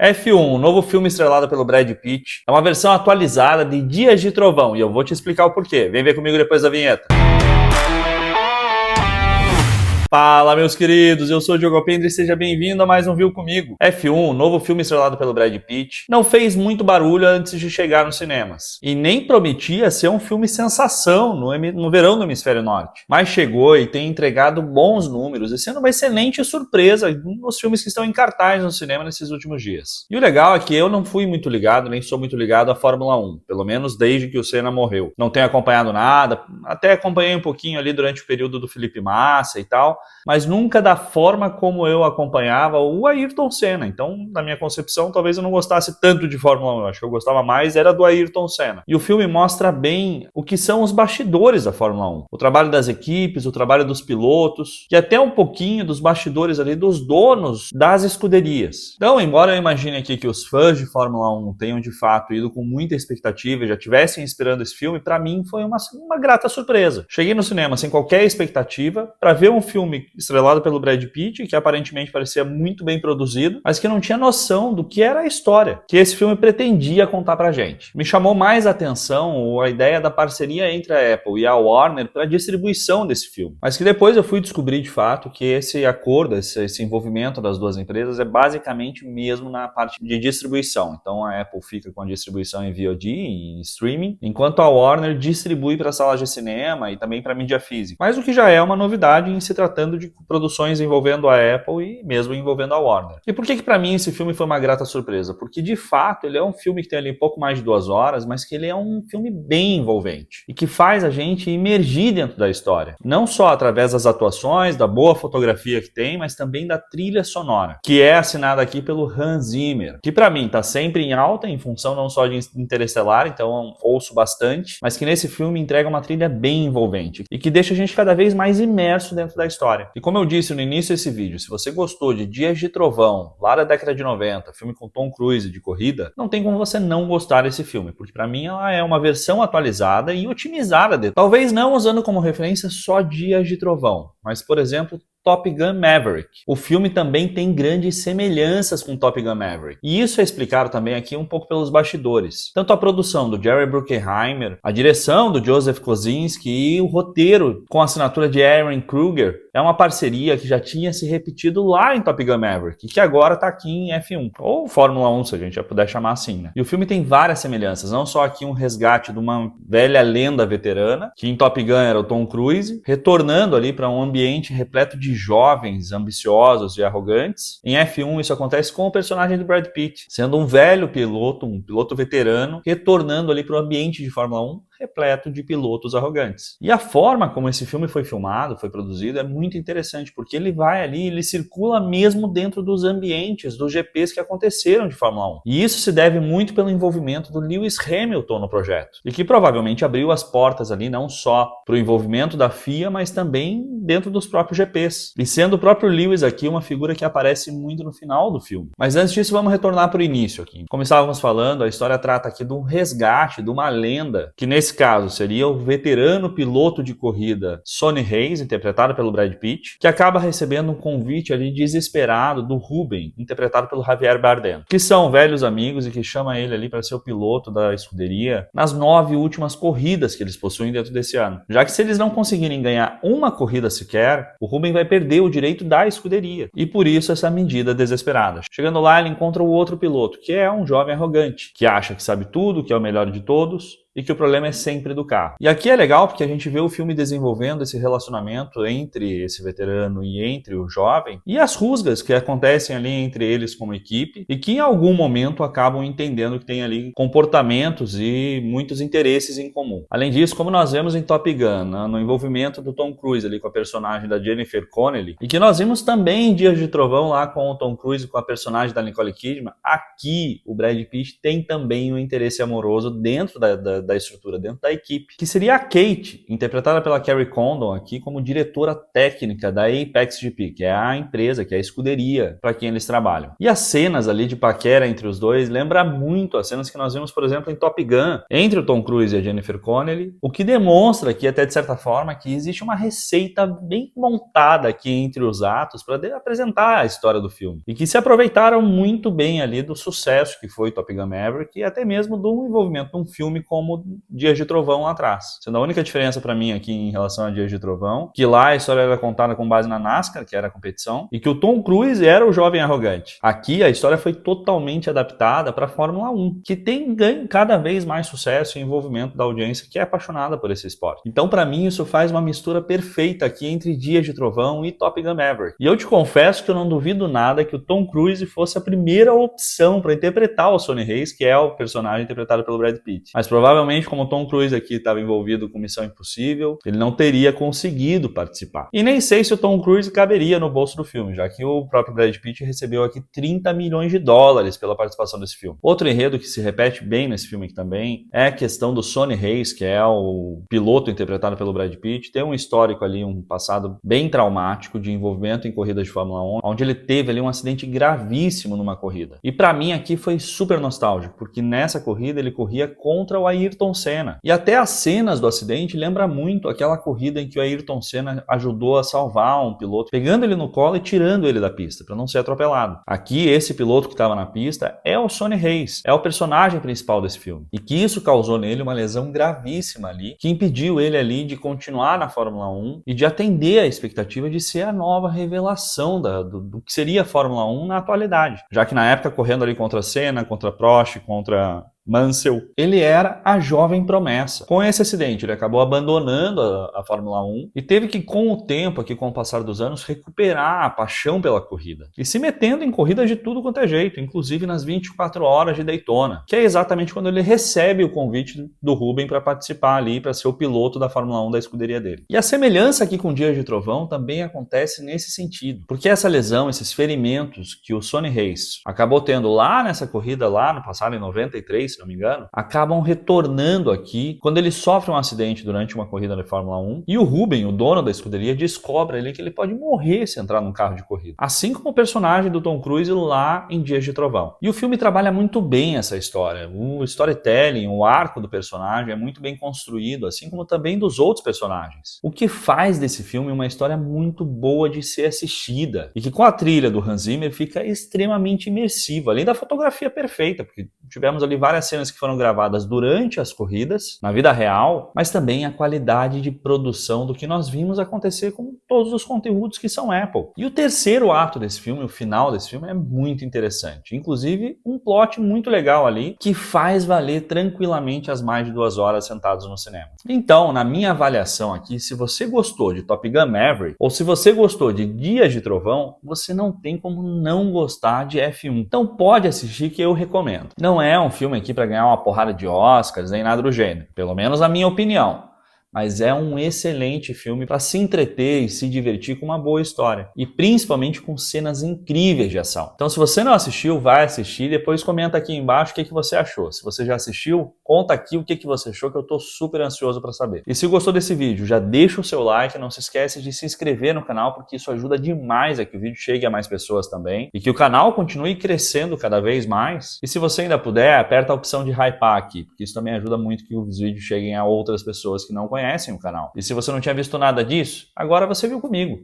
F1, um novo filme estrelado pelo Brad Pitt, é uma versão atualizada de Dias de Trovão e eu vou te explicar o porquê. Vem ver comigo depois da vinheta. Fala, meus queridos, eu sou o Diogo Alpendre e seja bem-vindo a mais um Viu Comigo. F1, um novo filme estrelado pelo Brad Pitt, não fez muito barulho antes de chegar nos cinemas. E nem prometia ser um filme sensação no verão do Hemisfério Norte. Mas chegou e tem entregado bons números e sendo uma excelente surpresa nos filmes que estão em cartaz no cinema nesses últimos dias. E o legal é que eu não fui muito ligado, nem sou muito ligado à Fórmula 1, pelo menos desde que o Senna morreu. Não tenho acompanhado nada, até acompanhei um pouquinho ali durante o período do Felipe Massa e tal, mas nunca da forma como eu acompanhava o Ayrton Senna. Então, na minha concepção, talvez eu não gostasse tanto de Fórmula 1. Eu acho que eu gostava mais era do Ayrton Senna. E o filme mostra bem o que são os bastidores da Fórmula 1. O trabalho das equipes, o trabalho dos pilotos e até um pouquinho dos bastidores ali dos donos das escuderias. Então, embora eu imagine aqui que os fãs de Fórmula 1 tenham de fato ido com muita expectativa e já tivessem esperando esse filme, para mim foi uma grata surpresa. Cheguei no cinema sem qualquer expectativa para ver um filme estrelado pelo Brad Pitt, que aparentemente parecia muito bem produzido, mas que não tinha noção do que era a história que esse filme pretendia contar pra gente. Me chamou mais a atenção a ideia da parceria entre a Apple e a Warner para a distribuição desse filme, mas que depois eu fui descobrir de fato que esse acordo, esse envolvimento das duas empresas é basicamente mesmo na parte de distribuição. Então a Apple fica com a distribuição em VOD e em streaming, enquanto a Warner distribui para salas de cinema e também para mídia física. Mas o que já é uma novidade em se tratando de produções envolvendo a Apple e mesmo envolvendo a Warner. E por que para mim esse filme foi uma grata surpresa? Porque de fato ele é um filme que tem ali pouco mais de 2 horas, mas que ele é um filme bem envolvente e que faz a gente imergir dentro da história. Não só através das atuações, da boa fotografia que tem, mas também da trilha sonora, que é assinada aqui pelo Hans Zimmer, que para mim está sempre em alta em função não só de Interestelar, então ouço bastante, mas que nesse filme entrega uma trilha bem envolvente e que deixa a gente cada vez mais imerso dentro da história. E como eu disse no início desse vídeo, se você gostou de Dias de Trovão, lá da década de 90, filme com Tom Cruise de corrida, não tem como você não gostar desse filme, porque para mim ela é uma versão atualizada e otimizada dele. Talvez não usando como referência só Dias de Trovão, mas por exemplo, Top Gun Maverick. O filme também tem grandes semelhanças com Top Gun Maverick. E isso é explicado também aqui um pouco pelos bastidores. Tanto a produção do Jerry Bruckheimer, a direção do Joseph Kosinski e o roteiro com a assinatura de Aaron Kruger é uma parceria que já tinha se repetido lá em Top Gun Maverick e que agora está aqui em F1, ou Fórmula 1, se a gente já puder chamar assim, né? E o filme tem várias semelhanças, não só aqui um resgate de uma velha lenda veterana, que em Top Gun era o Tom Cruise, retornando ali para um ambiente repleto de jovens, ambiciosos e arrogantes. Em F1 isso acontece com o personagem do Brad Pitt, sendo um velho piloto, um piloto veterano, retornando ali para o ambiente de Fórmula 1, repleto de pilotos arrogantes. E a forma como esse filme foi filmado, foi produzido, é muito interessante, porque ele vai ali, ele circula mesmo dentro dos ambientes dos GPs que aconteceram de Fórmula 1. E isso se deve muito pelo envolvimento do Lewis Hamilton no projeto, e que provavelmente abriu as portas ali não só para o envolvimento da FIA, mas também dentro dos próprios GPs. E sendo o próprio Lewis aqui uma figura que aparece muito no final do filme. Mas antes disso, vamos retornar para o início aqui. Como estávamos falando, a história trata aqui de um resgate, de uma lenda, que nesse caso seria o veterano piloto de corrida Sonny Hayes, interpretado pelo Brad Pitt, que acaba recebendo um convite ali desesperado do Ruben, interpretado pelo Javier Bardem, que são velhos amigos e que chama ele ali para ser o piloto da escuderia nas 9 últimas corridas que eles possuem dentro desse ano. Já que se eles não conseguirem ganhar uma corrida sequer, o Ruben vai perder o direito da escuderia. E por isso essa medida desesperada. Chegando lá, ele encontra o outro piloto, que é um jovem arrogante, que acha que sabe tudo, que é o melhor de todos, e que o problema é sempre do carro. E aqui é legal porque a gente vê o filme desenvolvendo esse relacionamento entre esse veterano e entre o jovem e as rusgas que acontecem ali entre eles como equipe e que em algum momento acabam entendendo que tem ali comportamentos e muitos interesses em comum. Além disso, como nós vemos em Top Gun, no envolvimento do Tom Cruise ali com a personagem da Jennifer Connelly e que nós vimos também em Dias de Trovão lá com o Tom Cruise com a personagem da Nicole Kidman, aqui o Brad Pitt tem também um interesse amoroso dentro da estrutura dentro da equipe, que seria a Kate, interpretada pela Kerry Condon aqui como diretora técnica da Apex GP, que é a empresa, que é a escuderia para quem eles trabalham. E as cenas ali de paquera entre os dois lembra muito as cenas que nós vimos, por exemplo, em Top Gun, entre o Tom Cruise e a Jennifer Connelly, o que demonstra aqui, até de certa forma, que existe uma receita bem montada aqui entre os atos para apresentar a história do filme. E que se aproveitaram muito bem ali do sucesso que foi Top Gun Maverick e até mesmo do envolvimento de um filme como Dias de Trovão lá atrás. Sendo a única diferença para mim aqui em relação a Dias de Trovão, que lá a história era contada com base na NASCAR, que era a competição, e que o Tom Cruise era o jovem arrogante. Aqui a história foi totalmente adaptada para a Fórmula 1, que tem ganho cada vez mais sucesso e envolvimento da audiência que é apaixonada por esse esporte. Então, para mim, isso faz uma mistura perfeita aqui entre Dias de Trovão e Top Gun Maverick. E eu te confesso que eu não duvido nada que o Tom Cruise fosse a primeira opção para interpretar o Sonny Hayes, que é o personagem interpretado pelo Brad Pitt. Mas provavelmente, como o Tom Cruise aqui estava envolvido com Missão Impossível, ele não teria conseguido participar. E nem sei se o Tom Cruise caberia no bolso do filme, já que o próprio Brad Pitt recebeu aqui 30 milhões de dólares pela participação desse filme. Outro enredo que se repete bem nesse filme aqui também é a questão do Sonny Hayes, que é o piloto interpretado pelo Brad Pitt, tem um histórico ali, um passado bem traumático de envolvimento em corridas de Fórmula 1, onde ele teve ali um acidente gravíssimo numa corrida. E para mim aqui foi super nostálgico, porque nessa corrida ele corria contra o Ayrton Senna. E até as cenas do acidente lembra muito aquela corrida em que o Ayrton Senna ajudou a salvar um piloto, pegando ele no colo e tirando ele da pista, para não ser atropelado. Aqui, esse piloto que estava na pista é o Sonny Hayes, é o personagem principal desse filme. E que isso causou nele uma lesão gravíssima ali, que impediu ele ali de continuar na Fórmula 1 e de atender a expectativa de ser a nova revelação do que seria a Fórmula 1 na atualidade. Já que na época, correndo ali contra Senna, contra Prost, contra Mansell, ele era a jovem promessa. Com esse acidente, ele acabou abandonando a Fórmula 1 e teve que, com o tempo, aqui com o passar dos anos, recuperar a paixão pela corrida. E se metendo em corridas de tudo quanto é jeito, inclusive nas 24 horas de Daytona, que é exatamente quando ele recebe o convite do Rubem para participar ali, para ser o piloto da Fórmula 1 da escuderia dele. E a semelhança aqui com Dias de Trovão também acontece nesse sentido, porque essa lesão, esses ferimentos que o Sonny Hayes acabou tendo lá nessa corrida, lá no passado, em 93, se não me engano, acabam retornando aqui quando ele sofre um acidente durante uma corrida de Fórmula 1 e o Rubem, o dono da escuderia, descobre ali que ele pode morrer se entrar num carro de corrida. Assim como o personagem do Tom Cruise lá em Dias de Trovão. E o filme trabalha muito bem essa história. O storytelling, o arco do personagem é muito bem construído, assim como também dos outros personagens. O que faz desse filme uma história muito boa de ser assistida e que com a trilha do Hans Zimmer fica extremamente imersiva, além da fotografia perfeita, porque tivemos ali várias cenas que foram gravadas durante as corridas, na vida real, mas também a qualidade de produção do que nós vimos acontecer com todos os conteúdos que são Apple. E o terceiro ato desse filme, o final desse filme, é muito interessante. Inclusive, um plot muito legal ali, que faz valer tranquilamente as mais de 2 horas sentados no cinema. Então, na minha avaliação aqui, se você gostou de Top Gun Maverick, ou se você gostou de Dias de Trovão, você não tem como não gostar de F1. Então pode assistir que eu recomendo. Não é um filme aqui para ganhar uma porrada de Oscars, nem nada do gênero. Pelo menos na minha opinião. Mas é um excelente filme para se entreter e se divertir com uma boa história. E principalmente com cenas incríveis de ação. Então se você não assistiu, vai assistir e depois comenta aqui embaixo o que você achou. Se você já assistiu, conta aqui o que você achou, que eu tô super ansioso para saber. E se gostou desse vídeo, já deixa o seu like, não se esquece de se inscrever no canal, porque isso ajuda demais a que o vídeo chegue a mais pessoas também. E que o canal continue crescendo cada vez mais. E se você ainda puder, aperta a opção de hypar aqui, porque isso também ajuda muito que os vídeos cheguem a outras pessoas que não conhecem o canal. E se você não tinha visto nada disso, agora você viu comigo.